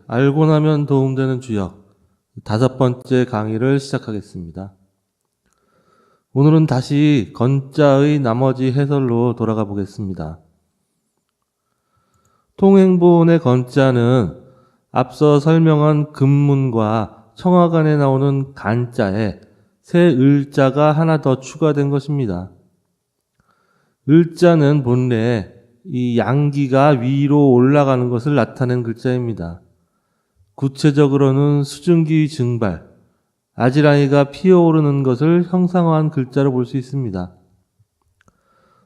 알고 나면 도움되는 주역 5번째 강의를 시작하겠습니다. 오늘은 다시 건자의 나머지 해설로 돌아가 보겠습니다. 통행본의 건자는 앞서 설명한 금문과 청화간에 나오는 간자에 새 을자가 하나 더 추가된 것입니다. 을자는 본래 이 양기가 위로 올라가는 것을 나타낸 글자입니다. 구체적으로는 수증기 증발, 아지랑이가 피어오르는 것을 형상화한 글자로 볼 수 있습니다.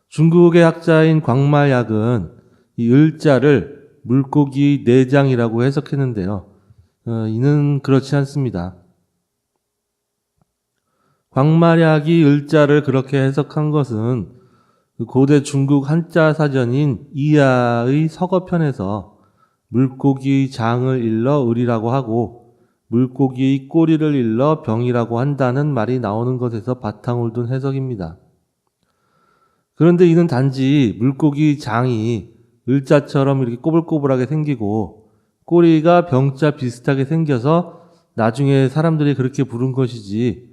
중국의 학자인 광마약은 이 을자를 물고기 내장이라고 해석했는데요. 이는 그렇지 않습니다. 광마약이 을자를 그렇게 해석한 것은 고대 중국 한자 사전인 이하의 서거편에서 물고기 장을 일러 을이라고 하고 물고기의 꼬리를 일러 병이라고 한다는 말이 나오는 것에서 바탕을 둔 해석입니다. 그런데 이는 단지 물고기 장이 을자처럼 이렇게 꼬불꼬불하게 생기고 꼬리가 병자 비슷하게 생겨서 나중에 사람들이 그렇게 부른 것이지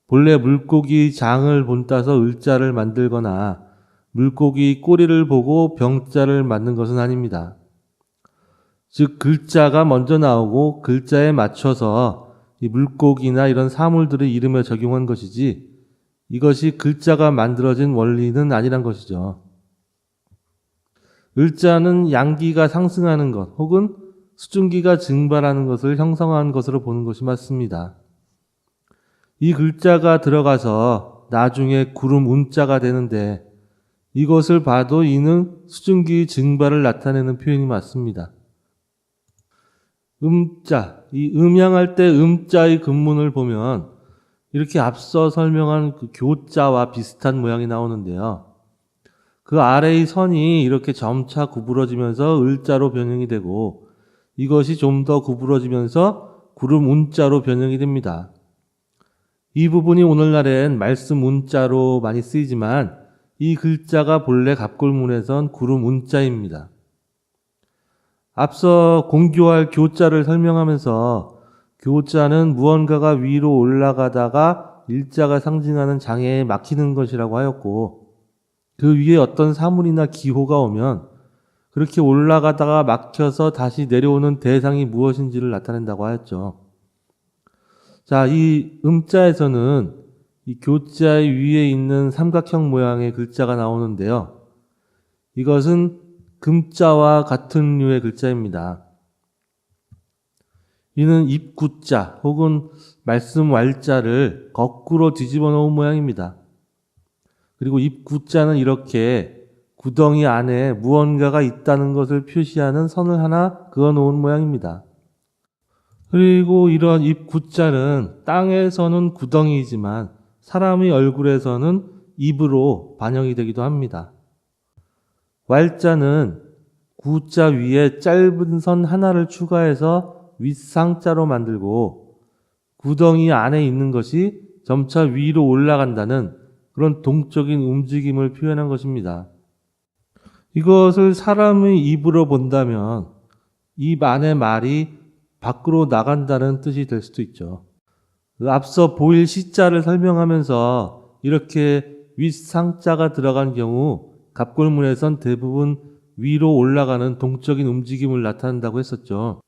본래 물고기 장을 본따서 을자를 만들거나 물고기 꼬리를 보고 병자를 만든 것은 아닙니다. 즉 글자가 먼저 나오고 글자에 맞춰서 이 물고기나 이런 사물들의 이름에 적용한 것이지 이것이 글자가 만들어진 원리는 아니란 것이죠. 을자는 양기가 상승하는 것 혹은 수증기가 증발하는 것을 형성한 것으로 보는 것이 맞습니다. 이 글자가 들어가서 나중에 구름 운자가 되는데 이것을 봐도 이는 수증기 증발을 나타내는 표현이 맞습니다. 음자, 이 음양할 때 음자의 근문을 보면 이렇게 앞서 설명한 그 교자와 비슷한 모양이 나오는데요. 그 아래의 선이 이렇게 점차 구부러지면서 을자로 변형이 되고 이것이 좀 더 구부러지면서 구름 운자로 변형이 됩니다. 이 부분이 오늘날엔 말씀 운자로 많이 쓰이지만 이 글자가 본래 갑골문에선 구름 운자입니다. 앞서 공교할 교자를 설명하면서 교자는 무언가가 위로 올라가다가 일자가 상징하는 장애에 막히는 것이라고 하였고 그 위에 어떤 사물이나 기호가 오면 그렇게 올라가다가 막혀서 다시 내려오는 대상이 무엇인지를 나타낸다고 하였죠. 자, 이 음자에서는 이 교자의 위에 있는 삼각형 모양의 글자가 나오는데요. 이것은 금자와 같은 류의 글자입니다. 이는 입구자 혹은 말씀 왈자를 거꾸로 뒤집어 놓은 모양입니다. 그리고 입구자는 이렇게 구덩이 안에 무언가가 있다는 것을 표시하는 선을 하나 그어 놓은 모양입니다. 그리고 이런 입구자는 땅에서는 구덩이이지만 사람의 얼굴에서는 입으로 반영이 되기도 합니다. 왈자는 구자 위에 짧은 선 하나를 추가해서 윗상자로 만들고 구덩이 안에 있는 것이 점차 위로 올라간다는 그런 동적인 움직임을 표현한 것입니다. 이것을 사람의 입으로 본다면 입 안의 말이 밖으로 나간다는 뜻이 될 수도 있죠. 앞서 보일 시자를 설명하면서 이렇게 윗상자가 들어간 경우 갑골문에선 대부분 위로 올라가는 동적인 움직임을 나타낸다고 했었죠.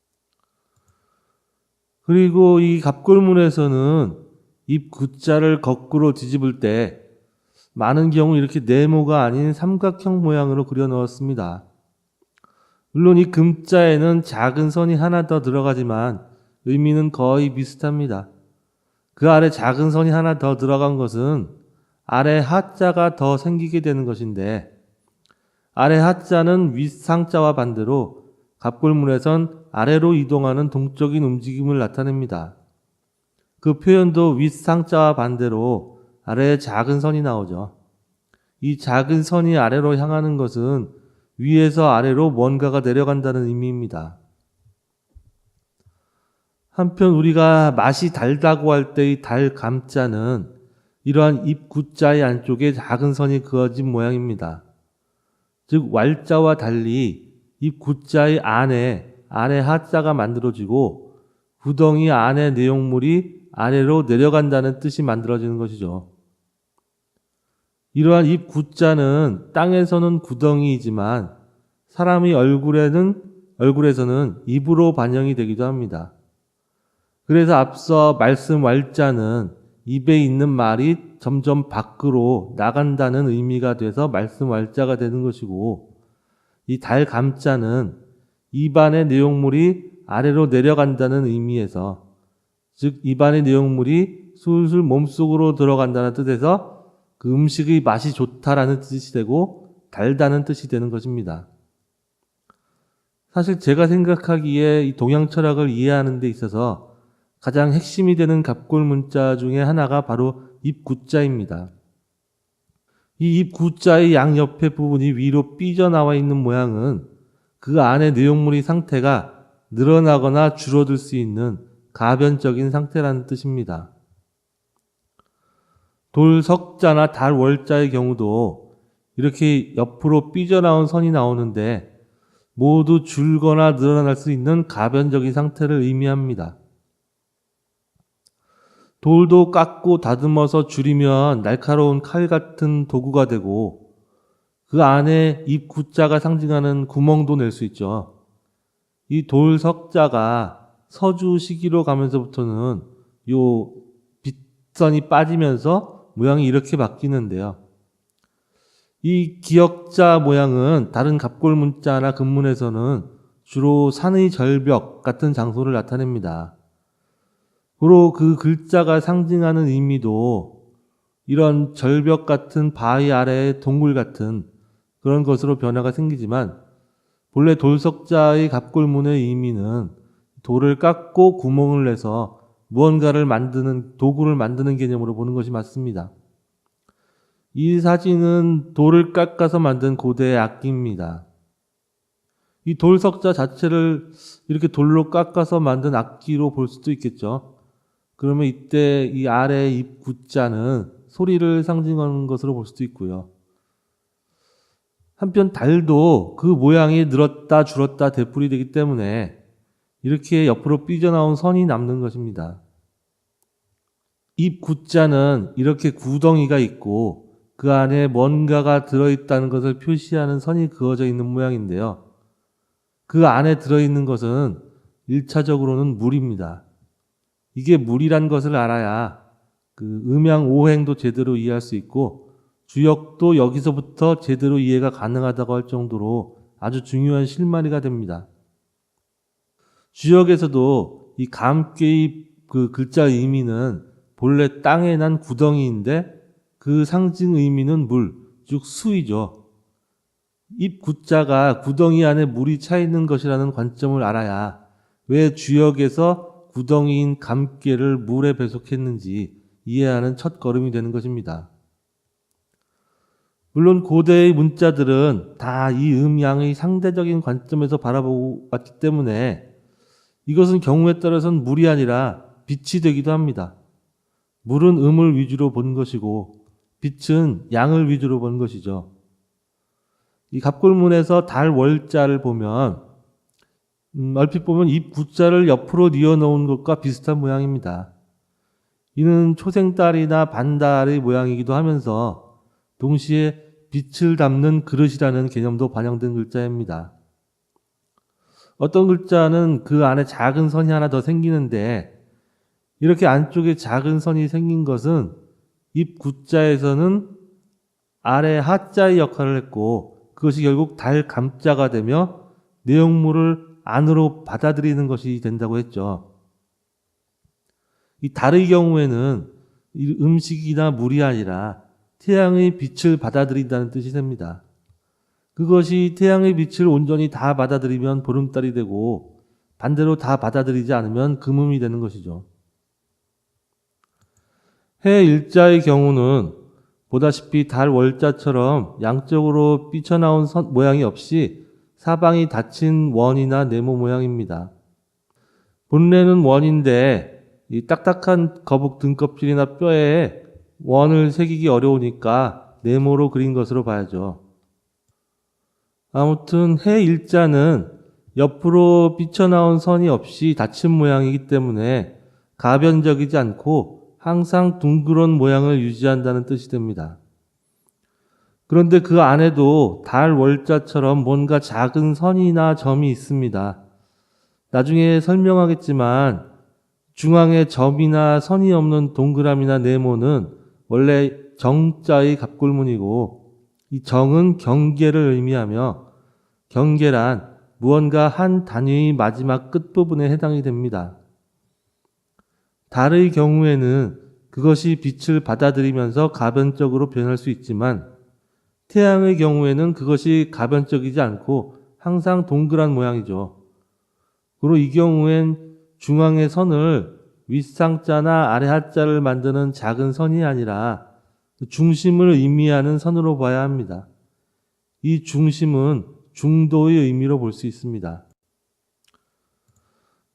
그리고 이 갑골문에서는 입 구자를 거꾸로 뒤집을 때 많은 경우 이렇게 네모가 아닌 삼각형 모양으로 그려 넣었습니다. 물론 이 금자에는 작은 선이 하나 더 들어가지만 의미는 거의 비슷합니다. 그 아래 작은 선이 하나 더 들어간 것은 아래 하자가 더 생기게 되는 것인데 아래 하자는 윗상자와 반대로 갑골문에선 아래로 이동하는 동적인 움직임을 나타냅니다. 그 표현도 윗상자와 반대로 아래에 작은 선이 나오죠. 이 작은 선이 아래로 향하는 것은 위에서 아래로 뭔가가 내려간다는 의미입니다. 한편 우리가 맛이 달다고 할 때의 달 감자는 이러한 입구자의 안쪽에 작은 선이 그어진 모양입니다. 즉 왈자와 달리 입구자의 안에 아래 하자가 만들어지고 구덩이 안에 내용물이 아래로 내려간다는 뜻이 만들어지는 것이죠. 이러한 입 구자는 땅에서는 구덩이이지만 사람의 얼굴에서는 입으로 반영이 되기도 합니다. 그래서 앞서 말씀 왈자는 입에 있는 말이 점점 밖으로 나간다는 의미가 돼서 말씀 왈자가 되는 것이고, 이 달 감자는 입안의 내용물이 아래로 내려간다는 의미에서, 즉 입안의 내용물이 술술 몸속으로 들어간다는 뜻에서 그 음식의 맛이 좋다라는 뜻이 되고 달다는 뜻이 되는 것입니다. 사실 제가 생각하기에 이 동양 철학을 이해하는 데 있어서 가장 핵심이 되는 갑골 문자 중에 하나가 바로 입구자입니다. 이 입구자의 양옆에 부분이 위로 삐져나와 있는 모양은 그 안에 내용물의 상태가 늘어나거나 줄어들 수 있는 가변적인 상태라는 뜻입니다. 돌석자나 달월자의 경우도 이렇게 옆으로 삐져나온 선이 나오는데 모두 줄거나 늘어날 수 있는 가변적인 상태를 의미합니다. 돌도 깎고 다듬어서 줄이면 날카로운 칼 같은 도구가 되고 그 안에 입구자가 상징하는 구멍도 낼 수 있죠. 이 돌석자가 서주 시기로 가면서부터는 요 빗선이 빠지면서 모양이 이렇게 바뀌는데요. 이 기역자 모양은 다른 갑골 문자나 금문에서는 주로 산의 절벽 같은 장소를 나타냅니다. 고로 그 글자가 상징하는 의미도 이런 절벽 같은 바위 아래의 동굴 같은 그런 것으로 변화가 생기지만 본래 돌석자의 갑골문의 의미는 돌을 깎고 구멍을 내서 무언가를 만드는 도구를 만드는 개념으로 보는 것이 맞습니다. 이 사진은 돌을 깎아서 만든 고대의 악기입니다. 이 돌석자 자체를 이렇게 돌로 깎아서 만든 악기로 볼 수도 있겠죠. 그러면 이때 이 아래 입구자는 소리를 상징하는 것으로 볼 수도 있고요. 한편 달도 그 모양이 늘었다 줄었다 되풀이 되기 때문에 이렇게 옆으로 삐져나온 선이 남는 것입니다. 입구자는 이렇게 구덩이가 있고 그 안에 뭔가가 들어있다는 것을 표시하는 선이 그어져 있는 모양인데요. 그 안에 들어있는 것은 1차적으로는 물입니다. 이게 물이란 것을 알아야 그 음양오행도 제대로 이해할 수 있고 주역도 여기서부터 제대로 이해가 가능하다고 할 정도로 아주 중요한 실마리가 됩니다. 주역에서도 이 감괴의 그 글자 의미는 본래 땅에 난 구덩이인데 그 상징 의미는 물, 즉 수이죠. 입구자가 구덩이 안에 물이 차 있는 것이라는 관점을 알아야 왜 주역에서 구덩이인 감괴를 물에 배속했는지 이해하는 첫 걸음이 되는 것입니다. 물론 고대의 문자들은 다 이 음양의 상대적인 관점에서 바라보고 왔기 때문에 이것은 경우에 따라서는 물이 아니라 빛이 되기도 합니다. 물은 음을 위주로 본 것이고 빛은 양을 위주로 본 것이죠. 이 갑골문에서 달월자를 보면 얼핏 보면 입구자를 옆으로 뉘어놓은 것과 비슷한 모양입니다. 이는 초생달이나 반달의 모양이기도 하면서 동시에 빛을 담는 그릇이라는 개념도 반영된 글자입니다. 어떤 글자는 그 안에 작은 선이 하나 더 생기는데 이렇게 안쪽에 작은 선이 생긴 것은 입구자에서는 아래 하자의 역할을 했고 그것이 결국 달 감자가 되며 내용물을 안으로 받아들이는 것이 된다고 했죠. 이 달의 경우에는 음식이나 물이 아니라 태양의 빛을 받아들인다는 뜻이 됩니다. 그것이 태양의 빛을 온전히 다 받아들이면 보름달이 되고 반대로 다 받아들이지 않으면 금음이 되는 것이죠. 해 일자의 경우는 보다시피 달 월자처럼 양쪽으로 삐쳐나온 모양이 없이 사방이 닫힌 원이나 네모 모양입니다. 본래는 원인데 이 딱딱한 거북 등껍질이나 뼈에 원을 새기기 어려우니까 네모로 그린 것으로 봐야죠. 아무튼 해 일자는 옆으로 삐쳐나온 선이 없이 닫힌 모양이기 때문에 가변적이지 않고 항상 둥그런 모양을 유지한다는 뜻이 됩니다. 그런데 그 안에도 달 월자처럼 뭔가 작은 선이나 점이 있습니다. 나중에 설명하겠지만 중앙에 점이나 선이 없는 동그라미나 네모는 원래 정자의 갑골문이고, 이 정은 경계를 의미하며 경계란 무언가 한 단위의 마지막 끝부분에 해당이 됩니다. 달의 경우에는 그것이 빛을 받아들이면서 가변적으로 변할 수 있지만 태양의 경우에는 그것이 가변적이지 않고 항상 동그란 모양이죠. 그리고 이 경우엔 중앙의 선을 윗상자나 아래 하자를 만드는 작은 선이 아니라 중심을 의미하는 선으로 봐야 합니다. 이 중심은 중도의 의미로 볼 수 있습니다.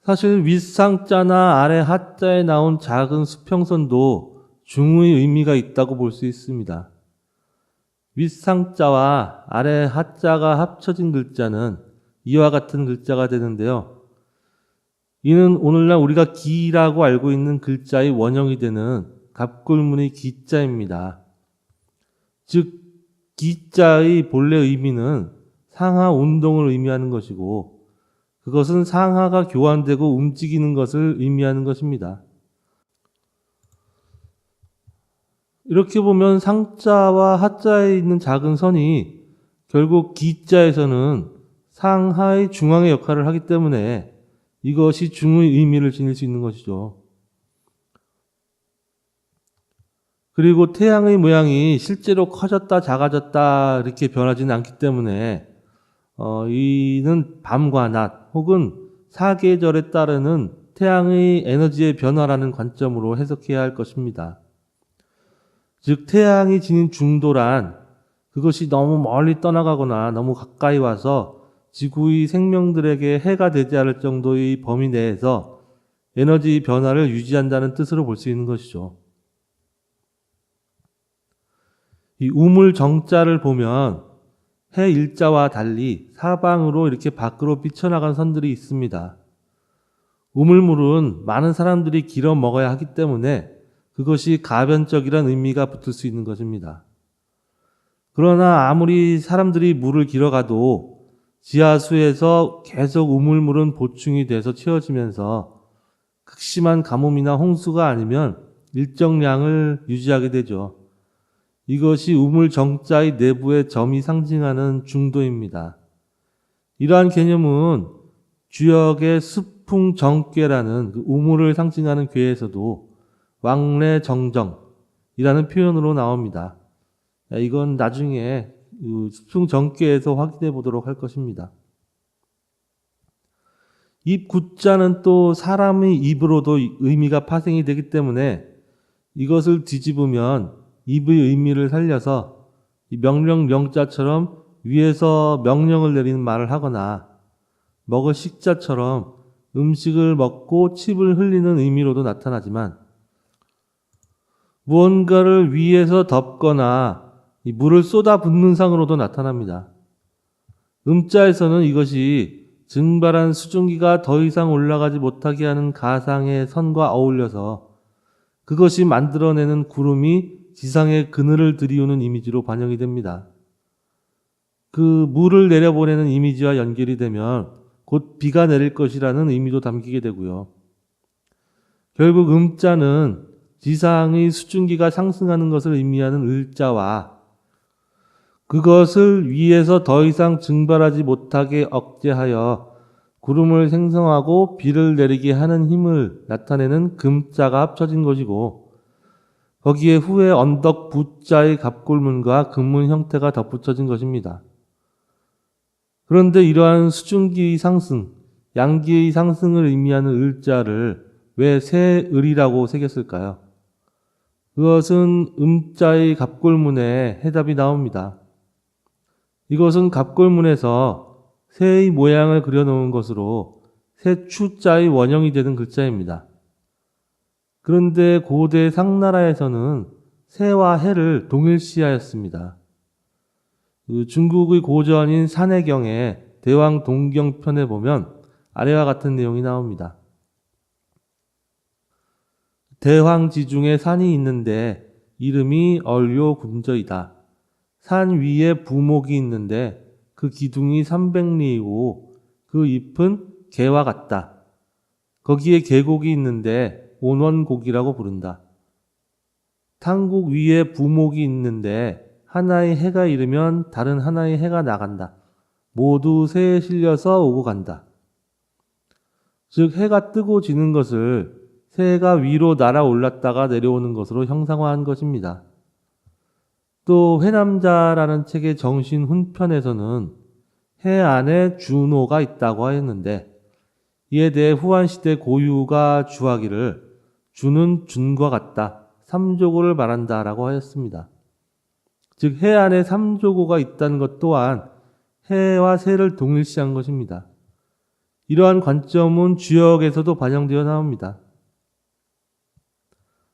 사실 윗상자나 아래 하자에 나온 작은 수평선도 중의 의미가 있다고 볼 수 있습니다. 윗상자와 아래 하자가 합쳐진 글자는 이와 같은 글자가 되는데요. 이는 오늘날 우리가 기라고 알고 있는 글자의 원형이 되는 갑골문의 기자입니다. 즉 기자의 본래 의미는 상하 운동을 의미하는 것이고, 그것은 상하가 교환되고 움직이는 것을 의미하는 것입니다. 이렇게 보면 상자와 하자에 있는 작은 선이 결국 기자에서는 상하의 중앙의 역할을 하기 때문에 이것이 중의 의미를 지닐 수 있는 것이죠. 그리고 태양의 모양이 실제로 커졌다 작아졌다 이렇게 변하지는 않기 때문에 이는 밤과 낮 혹은 사계절에 따르는 태양의 에너지의 변화라는 관점으로 해석해야 할 것입니다. 즉 태양이 지닌 중도란 그것이 너무 멀리 떠나가거나 너무 가까이 와서 지구의 생명들에게 해가 되지 않을 정도의 범위 내에서 에너지 변화를 유지한다는 뜻으로 볼 수 있는 것이죠. 이 우물 정자를 보면 해 일자와 달리 사방으로 이렇게 밖으로 삐쳐나간 선들이 있습니다. 우물물은 많은 사람들이 길어 먹어야 하기 때문에 그것이 가변적이란 의미가 붙을 수 있는 것입니다. 그러나 아무리 사람들이 물을 길어가도 지하수에서 계속 우물물은 보충이 돼서 채워지면서 극심한 가뭄이나 홍수가 아니면 일정량을 유지하게 되죠. 이것이 우물 정자의 내부의 점이 상징하는 중도입니다. 이러한 개념은 주역의 수풍정괴라는 그 우물을 상징하는 괴에서도 왕래정정이라는 표현으로 나옵니다. 이건 나중에 수풍정괴에서 확인해 보도록 할 것입니다. 입 구자는 또 사람의 입으로도 의미가 파생이 되기 때문에 이것을 뒤집으면 입의 의미를 살려서 명령 명자처럼 위에서 명령을 내리는 말을 하거나 먹을 식자처럼 음식을 먹고 침을 흘리는 의미로도 나타나지만 무언가를 위에서 덮거나 물을 쏟아붓는 상으로도 나타납니다. 음자에서는 이것이 증발한 수증기가 더 이상 올라가지 못하게 하는 가상의 선과 어울려서 그것이 만들어내는 구름이 지상의 그늘을 들이우는 이미지로 반영이 됩니다. 그 물을 내려보내는 이미지와 연결이 되면 곧 비가 내릴 것이라는 의미도 담기게 되고요. 결국 음자는 지상의 수증기가 상승하는 것을 의미하는 을자와 그것을 위에서 더 이상 증발하지 못하게 억제하여 구름을 생성하고 비를 내리게 하는 힘을 나타내는 금자가 합쳐진 것이고, 거기에 후에 언덕 부자의 갑골문과 금문 형태가 덧붙여진 것입니다. 그런데 이러한 수증기의 상승, 양기의 상승을 의미하는 을자를 왜 새을이라고 새겼을까요? 그것은 음자의 갑골문에 해답이 나옵니다. 이것은 갑골문에서 새의 모양을 그려놓은 것으로 새추자의 원형이 되는 글자입니다. 그런데 고대 상나라에서는 새와 해를 동일시하였습니다. 중국의 고전인 산해경에 대왕 동경편에 보면 아래와 같은 내용이 나옵니다. 대황지중에 산이 있는데 이름이 얼요군저이다. 산 위에 부목이 있는데 그 기둥이 300리이고 그 잎은 개와 같다. 거기에 계곡이 있는데 온원곡이라고 부른다. 탄국 위에 부목이 있는데 하나의 해가 이르면 다른 하나의 해가 나간다. 모두 새에 실려서 오고 간다. 즉 해가 뜨고 지는 것을 새가 위로 날아올랐다가 내려오는 것으로 형상화한 것입니다. 또 회남자라는 책의 정신 훈편에서는 해 안에 준호가 있다고 하였는데 이에 대해 후한시대 고유가 주하기를 주는 준과 같다. 삼조고를 말한다라고 하였습니다. 즉 해 안에 삼조고가 있다는 것 또한 해와 새를 동일시한 것입니다. 이러한 관점은 주역에서도 반영되어 나옵니다.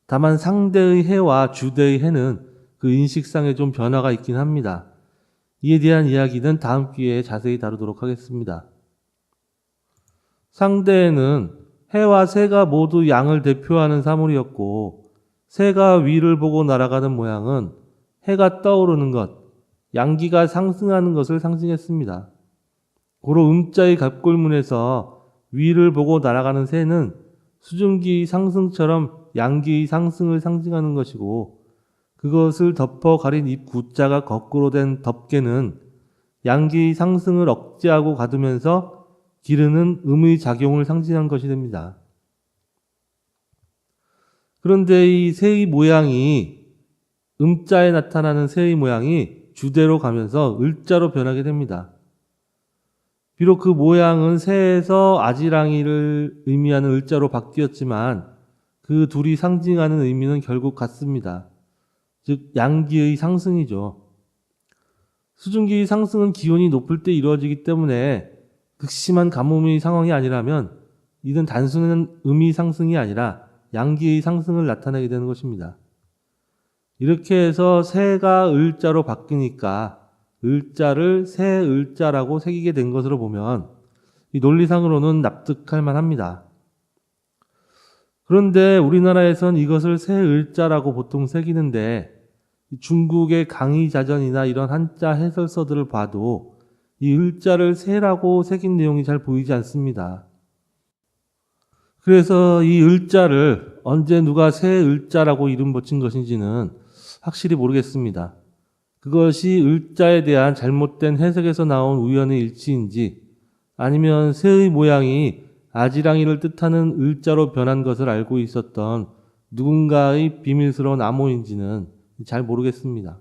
다만 상대의 해와 주대의 해는 그 인식상에 좀 변화가 있긴 합니다. 이에 대한 이야기는 다음 기회에 자세히 다루도록 하겠습니다. 상대에는 해와 새가 모두 양을 대표하는 사물이었고 새가 위를 보고 날아가는 모양은 해가 떠오르는 것, 양기가 상승하는 것을 상징했습니다. 고로 음자의 갑골문에서 위를 보고 날아가는 새는 수증기의 상승처럼 양기의 상승을 상징하는 것이고 그것을 덮어 가린 입 구자가 거꾸로 된 덮개는 양기의 상승을 억제하고 가두면서 기르는 음의 작용을 상징한 것이 됩니다. 그런데 이 새의 모양이 음자에 나타나는 새의 모양이 주대로 가면서 을자로 변하게 됩니다. 비록 그 모양은 새에서 아지랑이를 의미하는 을자로 바뀌었지만 그 둘이 상징하는 의미는 결국 같습니다. 즉 양기의 상승이죠. 수증기의 상승은 기온이 높을 때 이루어지기 때문에 극심한 가뭄의 상황이 아니라면 이는 단순한 음의 상승이 아니라 양기의 상승을 나타내게 되는 것입니다. 이렇게 해서 새가 을자로 바뀌니까 을자를 새을자라고 새기게 된 것으로 보면 이 논리상으로는 납득할 만합니다. 그런데 우리나라에선 이것을 새을자라고 보통 새기는데 중국의 강의자전이나 이런 한자 해설서들을 봐도 이 을자를 새라고 새긴 내용이 잘 보이지 않습니다. 그래서 이 을자를 언제 누가 새을자라고 이름 붙인 것인지는 확실히 모르겠습니다. 그것이 을자에 대한 잘못된 해석에서 나온 우연의 일치인지 아니면 새의 모양이 아지랑이를 뜻하는 을자로 변한 것을 알고 있었던 누군가의 비밀스러운 암호인지는 잘 모르겠습니다.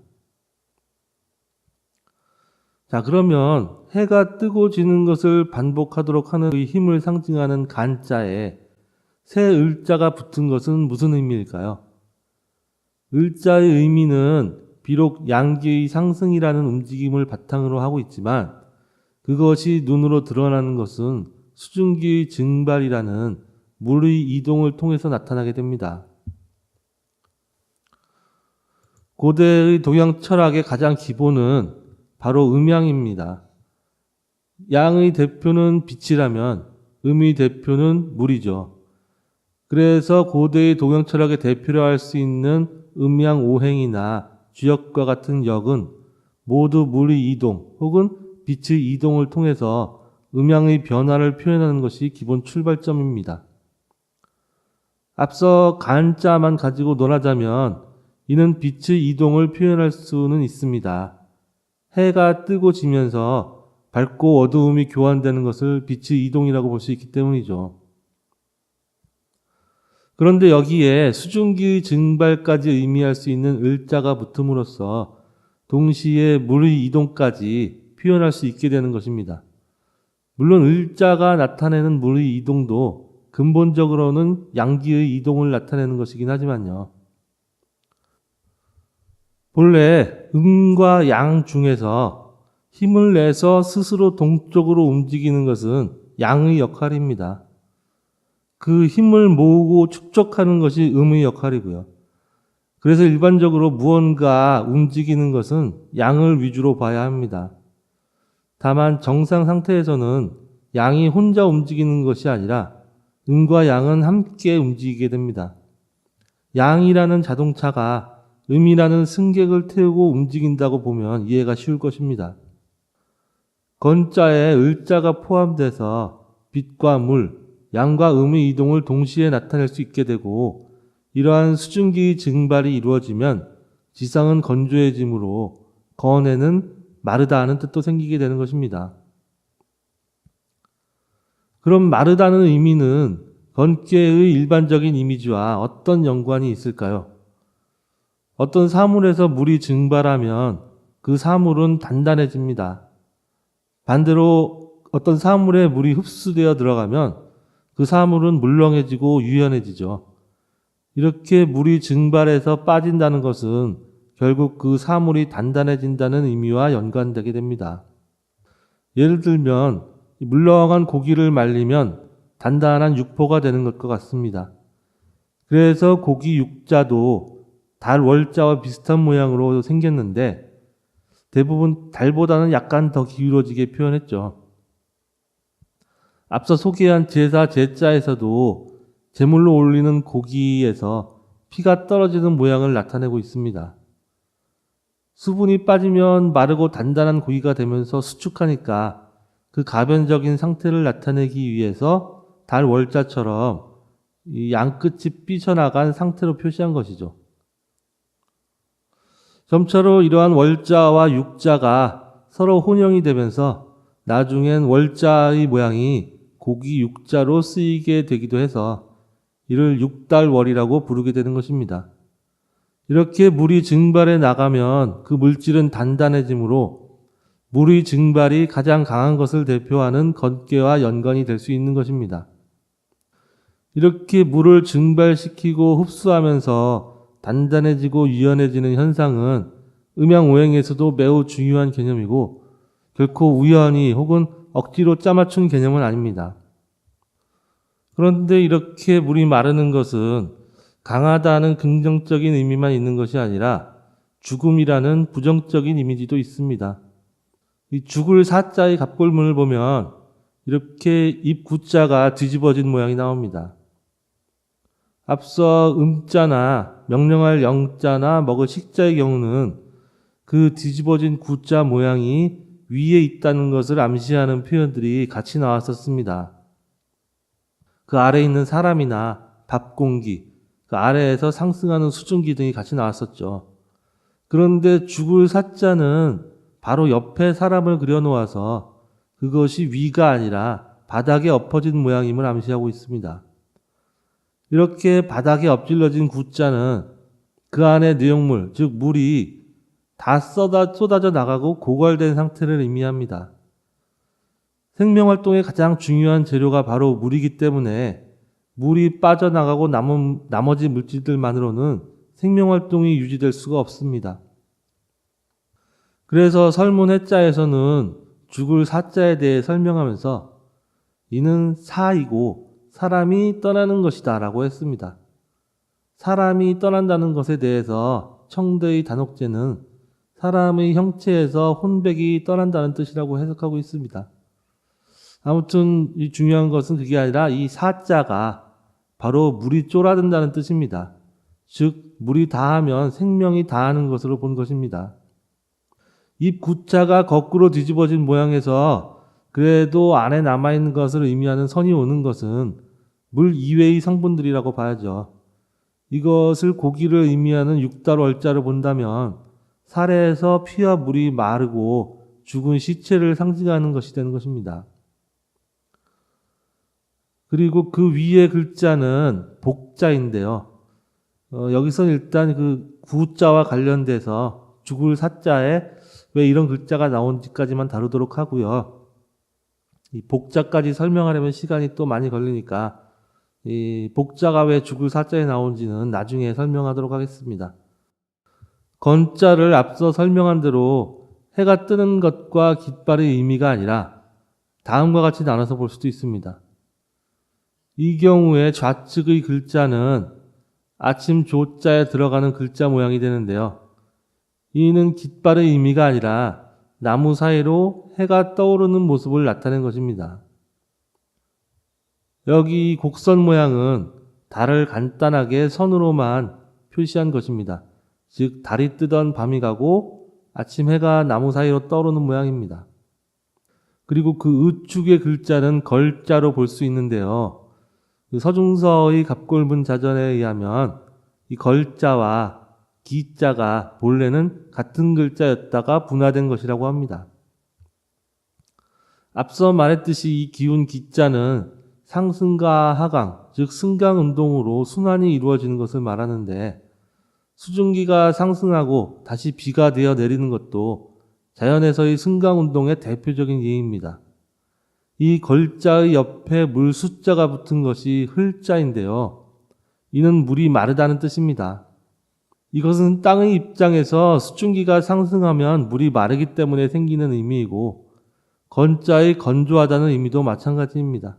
자, 그러면 해가 뜨고 지는 것을 반복하도록 하는 그 힘을 상징하는 간자에 새 을자가 붙은 것은 무슨 의미일까요? 을자의 의미는 비록 양기의 상승이라는 움직임을 바탕으로 하고 있지만 그것이 눈으로 드러나는 것은 수증기의 증발이라는 물의 이동을 통해서 나타나게 됩니다. 고대의 동양 철학의 가장 기본은 바로 음양입니다. 양의 대표는 빛이라면 음의 대표는 물이죠. 그래서 고대의 동양 철학의 대표로 할 수 있는 음양오행이나 주역과 같은 역은 모두 물의 이동 혹은 빛의 이동을 통해서 음양의 변화를 표현하는 것이 기본 출발점입니다. 앞서 간자만 가지고 논하자면 이는 빛의 이동을 표현할 수는 있습니다. 해가 뜨고 지면서 밝고 어두움이 교환되는 것을 빛의 이동이라고 볼 수 있기 때문이죠. 그런데 여기에 수증기의 증발까지 의미할 수 있는 을자가 붙음으로써 동시에 물의 이동까지 표현할 수 있게 되는 것입니다. 물론 을자가 나타내는 물의 이동도 근본적으로는 양기의 이동을 나타내는 것이긴 하지만요. 본래 음과 양 중에서 힘을 내서 스스로 동쪽으로 움직이는 것은 양의 역할입니다. 그 힘을 모으고 축적하는 것이 음의 역할이고요. 그래서 일반적으로 무언가 움직이는 것은 양을 위주로 봐야 합니다. 다만 정상 상태에서는 양이 혼자 움직이는 것이 아니라 음과 양은 함께 움직이게 됩니다. 양이라는 자동차가 음이라는 승객을 태우고 움직인다고 보면 이해가 쉬울 것입니다. 건자에 을자가 포함돼서 빛과 물, 양과 음의 이동을 동시에 나타낼 수 있게 되고, 이러한 수증기 증발이 이루어지면 지상은 건조해지므로 건에는 마르다 하는 뜻도 생기게 되는 것입니다. 그럼 마르다는 의미는 건계의 일반적인 이미지와 어떤 연관이 있을까요? 어떤 사물에서 물이 증발하면 그 사물은 단단해집니다. 반대로 어떤 사물에 물이 흡수되어 들어가면 그 사물은 물렁해지고 유연해지죠. 이렇게 물이 증발해서 빠진다는 것은 결국 그 사물이 단단해진다는 의미와 연관되게 됩니다. 예를 들면 물렁한 고기를 말리면 단단한 육포가 되는 것과 같습니다. 그래서 고기 육자도 달 월자와 비슷한 모양으로 생겼는데 대부분 달보다는 약간 더 기울어지게 표현했죠. 앞서 소개한 제사 제자에서도 제물로 올리는 고기에서 피가 떨어지는 모양을 나타내고 있습니다. 수분이 빠지면 마르고 단단한 고기가 되면서 수축하니까 그 가변적인 상태를 나타내기 위해서 달 월자처럼 이 양끝이 삐쳐나간 상태로 표시한 것이죠. 점차로 이러한 월자와 육자가 서로 혼용이 되면서 나중엔 월자의 모양이 고기 육자로 쓰이게 되기도 해서 이를 육달월이라고 부르게 되는 것입니다. 이렇게 물이 증발해 나가면 그 물질은 단단해지므로 물의 증발이 가장 강한 것을 대표하는 건계와 연관이 될 수 있는 것입니다. 이렇게 물을 증발시키고 흡수하면서 단단해지고 유연해지는 현상은 음양오행에서도 매우 중요한 개념이고 결코 우연히 혹은 억지로 짜맞춘 개념은 아닙니다. 그런데 이렇게 물이 마르는 것은 강하다는 긍정적인 의미만 있는 것이 아니라 죽음이라는 부정적인 이미지도 있습니다. 이 죽을 사자의 갑골문을 보면 이렇게 입 구자가 뒤집어진 모양이 나옵니다. 앞서 음자나 명령할 영자나 먹을 식자의 경우는 그 뒤집어진 구자 모양이 위에 있다는 것을 암시하는 표현들이 같이 나왔었습니다. 그 아래에 있는 사람이나 밥 공기, 그 아래에서 상승하는 수증기 등이 같이 나왔었죠. 그런데 죽을 사자는 바로 옆에 사람을 그려놓아서 그것이 위가 아니라 바닥에 엎어진 모양임을 암시하고 있습니다. 이렇게 바닥에 엎질러진 구자는 그 안에 내용물, 즉 물이 다 쏟아져 나가고 고갈된 상태를 의미합니다. 생명활동의 가장 중요한 재료가 바로 물이기 때문에 물이 빠져나가고 나머지 물질들만으로는 생명활동이 유지될 수가 없습니다. 그래서 설문 해자에서는 죽을 사자에 대해 설명하면서 이는 사이고 사람이 떠나는 것이다 라고 했습니다. 사람이 떠난다는 것에 대해서 청대의 단옥제는 사람의 형체에서 혼백이 떠난다는 뜻이라고 해석하고 있습니다. 아무튼 이 중요한 것은 그게 아니라 이 사자가 바로 물이 쫄아든다는 뜻입니다. 즉 물이 다하면 생명이 다하는 것으로 본 것입니다. 입 구자가 거꾸로 뒤집어진 모양에서 그래도 안에 남아있는 것을 의미하는 선이 오는 것은 물 이외의 성분들이라고 봐야죠. 이것을 고기를 의미하는 육달월자를 본다면 살에서 피와 물이 마르고 죽은 시체를 상징하는 것이 되는 것입니다. 그리고 그 위의 글자는 복자인데요. 여기서 일단 그 구자와 관련돼서 죽을 사자에 왜 이런 글자가 나온지까지만 다루도록 하고요. 이 복자까지 설명하려면 시간이 또 많이 걸리니까 이 복자가 왜 죽을 사자에 나온지는 나중에 설명하도록 하겠습니다. 건자를 앞서 설명한 대로 해가 뜨는 것과 깃발의 의미가 아니라 다음과 같이 나눠서 볼 수도 있습니다. 이 경우에 좌측의 글자는 아침 조자에 들어가는 글자 모양이 되는데요. 이는 깃발의 의미가 아니라 나무 사이로 해가 떠오르는 모습을 나타낸 것입니다. 여기 이 곡선 모양은 달을 간단하게 선으로만 표시한 것입니다. 즉 달이 뜨던 밤이 가고 아침 해가 나무 사이로 떠오르는 모양입니다. 그리고 그 우측의 글자는 걸자로 볼 수 있는데요. 서중서의 갑골문 자전에 의하면 이 걸자와 기자가 본래는 같은 글자였다가 분화된 것이라고 합니다. 앞서 말했듯이 이 기운 기자는 상승과 하강, 즉 승강 운동으로 순환이 이루어지는 것을 말하는데 수증기가 상승하고 다시 비가 되어 내리는 것도 자연에서의 승강 운동의 대표적인 예입니다. 이 걸자의 옆에 물 숫자가 붙은 것이 흘자인데요. 이는 물이 마르다는 뜻입니다. 이것은 땅의 입장에서 수증기가 상승하면 물이 마르기 때문에 생기는 의미이고 건자의 건조하다는 의미도 마찬가지입니다.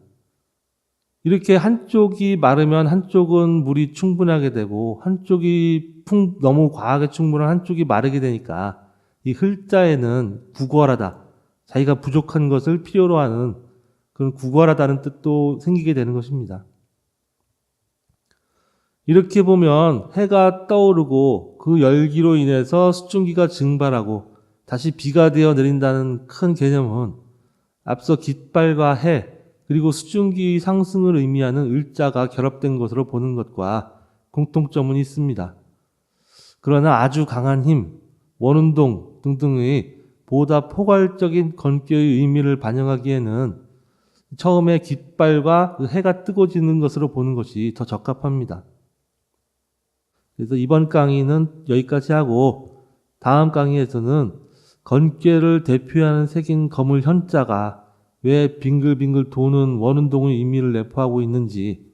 이렇게 한쪽이 마르면 한쪽은 물이 충분하게 되고 한쪽이 너무 과하게 충분한 한쪽이 마르게 되니까 이 흘자에는 구걸하다, 자기가 부족한 것을 필요로 하는 그런 구걸하다는 뜻도 생기게 되는 것입니다. 이렇게 보면 해가 떠오르고 그 열기로 인해서 수증기가 증발하고 다시 비가 되어 내린다는 큰 개념은 앞서 깃발과 해 그리고 수증기 상승을 의미하는 을자가 결합된 것으로 보는 것과 공통점은 있습니다. 그러나 아주 강한 힘, 원운동 등등의 보다 포괄적인 건교의 의미를 반영하기에는 처음에 깃발과 해가 뜨고 지는 것으로 보는 것이 더 적합합니다. 그래서 이번 강의는 여기까지 하고 다음 강의에서는 건괴를 대표하는 색인 거물 현자가 왜 빙글빙글 도는 원운동의 의미를 내포하고 있는지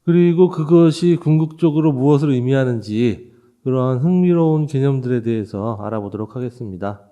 그리고 그것이 궁극적으로 무엇을 의미하는지 그런 흥미로운 개념들에 대해서 알아보도록 하겠습니다.